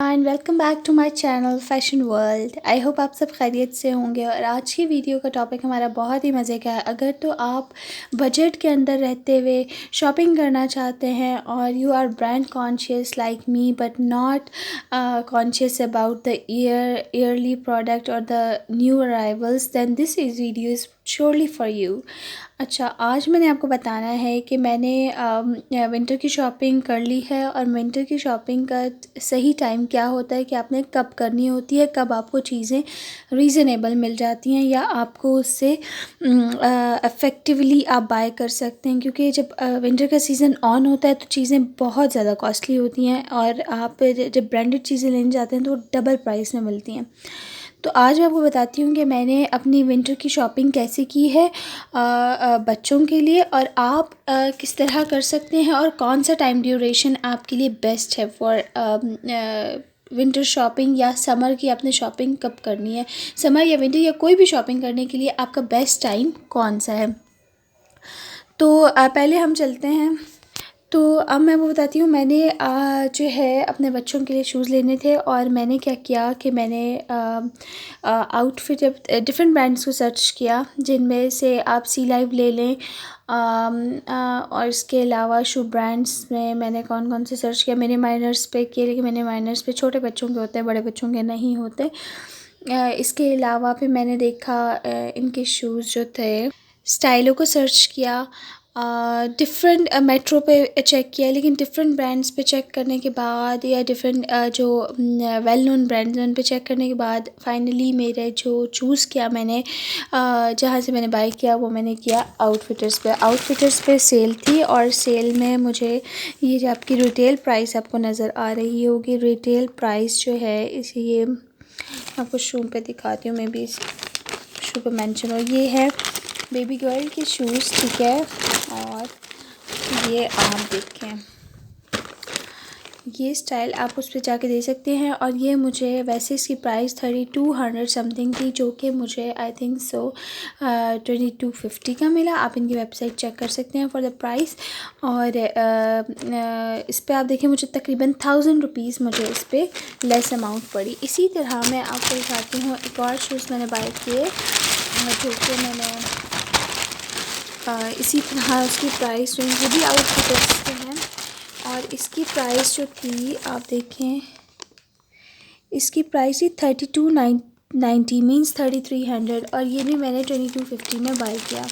And welcome back to my channel fashion world. I hope आप सब खैरियत से होंगे। और आज की वीडियो का टॉपिक हमारा बहुत ही मज़े का है। अगर तो आप बजट के अंदर रहते हुए शॉपिंग करना चाहते हैं और you are brand conscious like me but not conscious about the early product और the new arrivals, then this is video is surely for you. अच्छा, आज मैंने आपको बताना है कि मैंने विंटर की शॉपिंग कर ली है और विंटर की शॉपिंग का सही टाइम क्या होता है कि आपने कब करनी होती है, कब आपको चीज़ें रीज़नेबल मिल जाती हैं या आपको उससे इफ़ेक्टिवली आप बाय कर सकते हैं। क्योंकि जब विंटर का सीज़न ऑन होता है तो चीज़ें बहुत ज़्यादा कॉस्टली होती हैं और आप जब ब्रांडेड चीज़ें लेने जाते हैं तो वो डबल प्राइस में मिलती हैं। तो आज मैं आपको बताती हूँ कि मैंने अपनी विंटर की शॉपिंग कैसे की है बच्चों के लिए, और आप किस तरह कर सकते हैं और कौन सा टाइम ड्यूरेशन आपके लिए बेस्ट है फॉर विंटर शॉपिंग या समर की आपने शॉपिंग कब करनी है। समर या विंटर या कोई भी शॉपिंग करने के लिए आपका बेस्ट टाइम कौन सा है। तो पहले हम चलते हैं। तो अब मैं वो बताती हूँ। मैंने जो है अपने बच्चों के लिए शूज़ लेने थे और मैंने क्या किया कि मैंने आउटफिट डिफरेंट ब्रांड्स को सर्च किया, जिनमें से आप सी लाइव ले लें। और इसके अलावा शू ब्रांड्स में मैंने कौन कौन से सर्च किया। मैंने माइनर्स पे किए, लेकिन मैंने माइनर्स पे छोटे बच्चों के होते हैं, बड़े बच्चों के नहीं होते। इसके अलावा फिर मैंने देखा इनके शूज़ जो थे, स्टाइलों को सर्च किया, डिफरेंट मेट्रो पे चेक किया, लेकिन डिफरेंट ब्रांड्स पे चेक करने के बाद या डिफरेंट जो वेल नोन ब्रांड्स हैं उन पे चेक करने के बाद फाइनली मेरे जो चूज़ किया मैंने जहाँ से मैंने बाय किया वो मैंने किया आउटफिटर्स पे सेल थी। और सेल में मुझे ये जो आपकी रिटेल प्राइस आपको नज़र आ रही होगी, रिटेल प्राइस जो है इसे ये आपको शू पे दिखाती हूँ, मैं भी शू पे मेंशन हो, ये है बेबी गर्ल के शूज़, ठीक है। और ये आप देखें, ये स्टाइल आप उस पर जाके दे सकते हैं। और ये मुझे वैसे इसकी प्राइस 3200 समथिंग थी, जो कि मुझे आई थिंक सो 2250 का मिला। आप इनकी वेबसाइट चेक कर सकते हैं फॉर द प्राइस। और इस पर आप देखें मुझे तकरीबन 1000 रुपीज़ मुझे इस पर लेस अमाउंट पड़ी। इसी तरह मैं आपको दिखाती हूँ एक और शूज़ मैंने बाय किए, जो कि मैंने इसी तरह उसकी प्राइस रेंज वो भी आउटफिटर्स के हैं। और इसकी प्राइस जो थी आप देखें, इसकी प्राइस थी 3290 मीन्स 3300, और ये भी मैंने 2250 में बाय किया।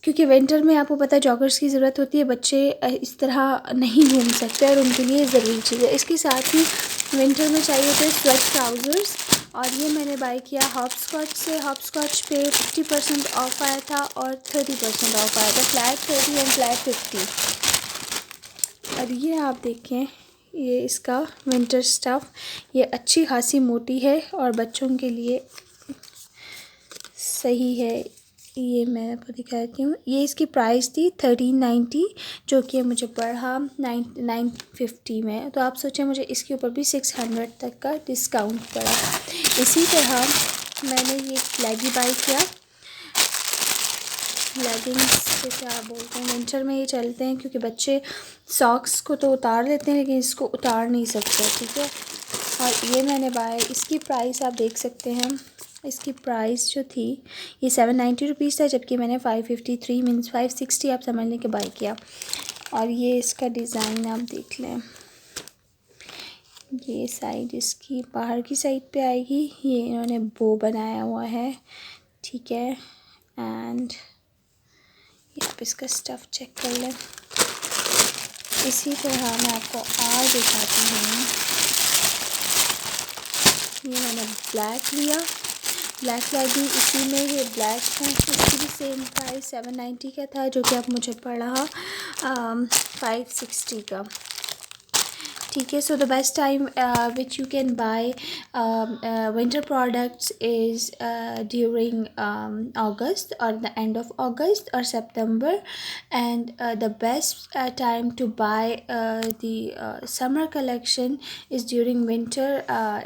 क्योंकि विंटर में आपको पता है जॉगर्स की ज़रूरत होती है, बच्चे इस तरह नहीं घूम सकते और उनके लिए ज़रूरी चीज़ है। इसके साथ ही विंटर में चाहिए थे स्वेट ट्राउज़र्स, और ये मैंने बाय किया हॉपस्कॉच से। हॉपस्कॉच पे 50% ऑफ आया था और 30% ऑफ आया था, फ्लैट 30 एंड फ्लैट 50। और ये आप देखें, ये इसका विंटर स्टफ़, ये अच्छी खासी मोटी है और बच्चों के लिए सही है। ये मैं आपको दिखाती हूँ, ये इसकी प्राइस थी 1390, जो कि मुझे पड़ा 950 में। तो आप सोचें मुझे इसके ऊपर भी 600 तक का डिस्काउंट पड़ा। इसी तरह मैंने ये लेगी बाय किया। लेगिंग्स से क्या बोलते हैं, विंटर में ये चलते हैं क्योंकि बच्चे सॉक्स को तो उतार लेते हैं लेकिन इसको उतार नहीं सकते, ठीक है। और ये मैंने बाय, इसकी प्राइस आप देख सकते हैं, इसकी प्राइस जो थी ये 790 रुपीज़ था, जबकि मैंने 553 मीन्स 560 आप समझ लें कि बाय किया। और ये इसका डिज़ाइन आप देख लें, ये साइड इसकी बाहर की साइड पे आएगी, ये इन्होंने बो बनाया हुआ है, ठीक है। एंड आप इसका स्टफ़ चेक कर लें। इसी तरह मैं आपको और दिखाती हूँ, ये मैंने ब्लैक लिया, ब्लैक लेगी, इसी में ये ब्लैक है, इसकी भी सेम प्राइस 790 का था, जो कि अब मुझे पड़ा 560 का, ठीक है। So the best time which you can buy winter products is during August or the end of August or September, and the best time to buy the summer collection is during winter.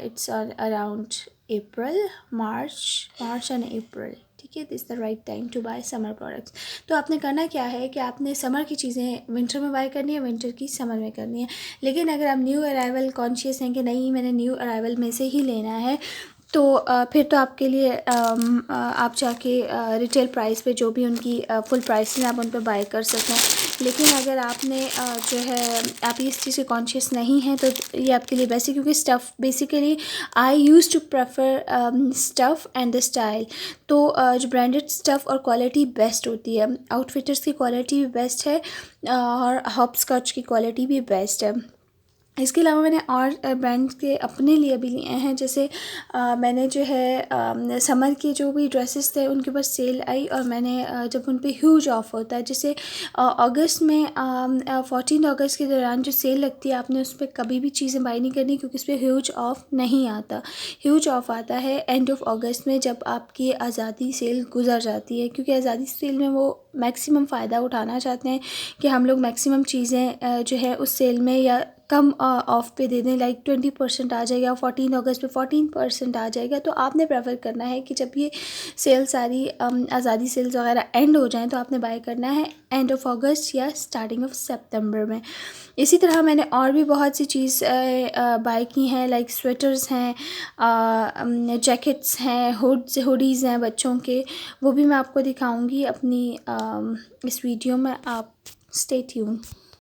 It's on around April, March and April, ठीक है, this the right time to buy summer products. तो आपने करना क्या है कि आपने summer की चीज़ें विंटर में बाय करनी है, विंटर की समर में करनी है। लेकिन अगर आप न्यू अराइवल कॉन्शियस हैं कि नहीं मैंने न्यू अराइवल में से ही लेना है, तो फिर तो आपके लिए आप जाके रिटेल प्राइस पे जो भी उनकी फुल प्राइस है आप उन पर बाय कर सकते हैं। लेकिन अगर आपने जो है आप इस चीज़ से कॉन्शियस नहीं हैं तो ये आपके लिए बेस्ट है, क्योंकि stuff basically I use to prefer stuff and the style. तो जो ब्रांडेड स्टफ़ और क्वालिटी बेस्ट होती है, आउटफिटर्स की क्वालिटी भी बेस्ट है और हॉपस्कॉच की क्वालिटी भी बेस्ट है। इसके अलावा मैंने और ब्रांड्स के अपने लिए भी लिए हैं, जैसे मैंने जो है समर के जो भी ड्रेसेस थे उनके ऊपर सेल आई और मैंने जब उन पे ह्यूज ऑफ होता है, जैसे अगस्त में 14 अगस्त के दौरान जो सेल लगती है आपने उस पर कभी भी चीज़ें बाई नहीं करनी, क्योंकि उस पर ह्यूज ऑफ नहीं आता। ह्यूज ऑफ आता है एंड ऑफ अगस्त में, जब आपकी आज़ादी सेल गुजर जाती है, क्योंकि आज़ादी सेल में वो मैक्सिमम फ़ायदा उठाना चाहते हैं कि हम लोग मैक्सिमम चीज़ें जो है उस सेल में या कम ऑफ पे दे दें, लाइक 20% आ जाएगा, 14 अगस्त पे 14% आ जाएगा। तो आपने प्रेफर करना है कि जब ये सेल सारी आज़ादी सेल्स वगैरह एंड हो जाएं तो आपने बाय करना है एंड ऑफ अगस्त या स्टार्टिंग ऑफ सितंबर में। इसी तरह मैंने और भी बहुत सी चीज़ बाय की हैं, लाइक स्वेटर्स हैं, जैकेट्स हैं, हुडीज़ हैं बच्चों के, वो भी मैं आपको दिखाऊंगी अपनी इस वीडियो में। आप स्टे ट्यून।